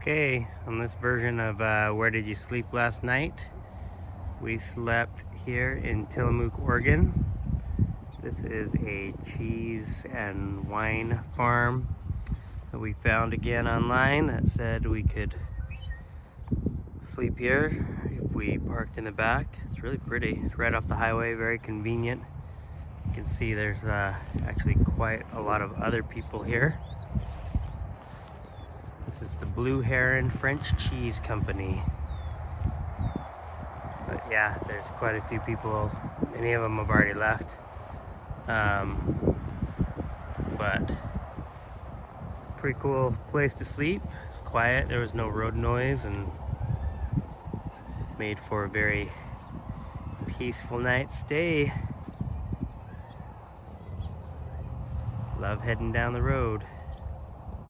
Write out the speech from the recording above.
Okay, on this version of Where Did You Sleep Last Night? We slept here in Tillamook, Oregon. This is a cheese and wine farm that we found again online that said we could sleep here if we parked in the back. It's really pretty. It's right off the highway, very convenient. You can see there's actually quite a lot of other people here. This is the Blue Heron French Cheese Company. But yeah, there's quite a few people. Many of them have already left. But it's a pretty cool place to sleep. It's quiet, there was no road noise, and made for a very peaceful night's stay. Love heading down the road.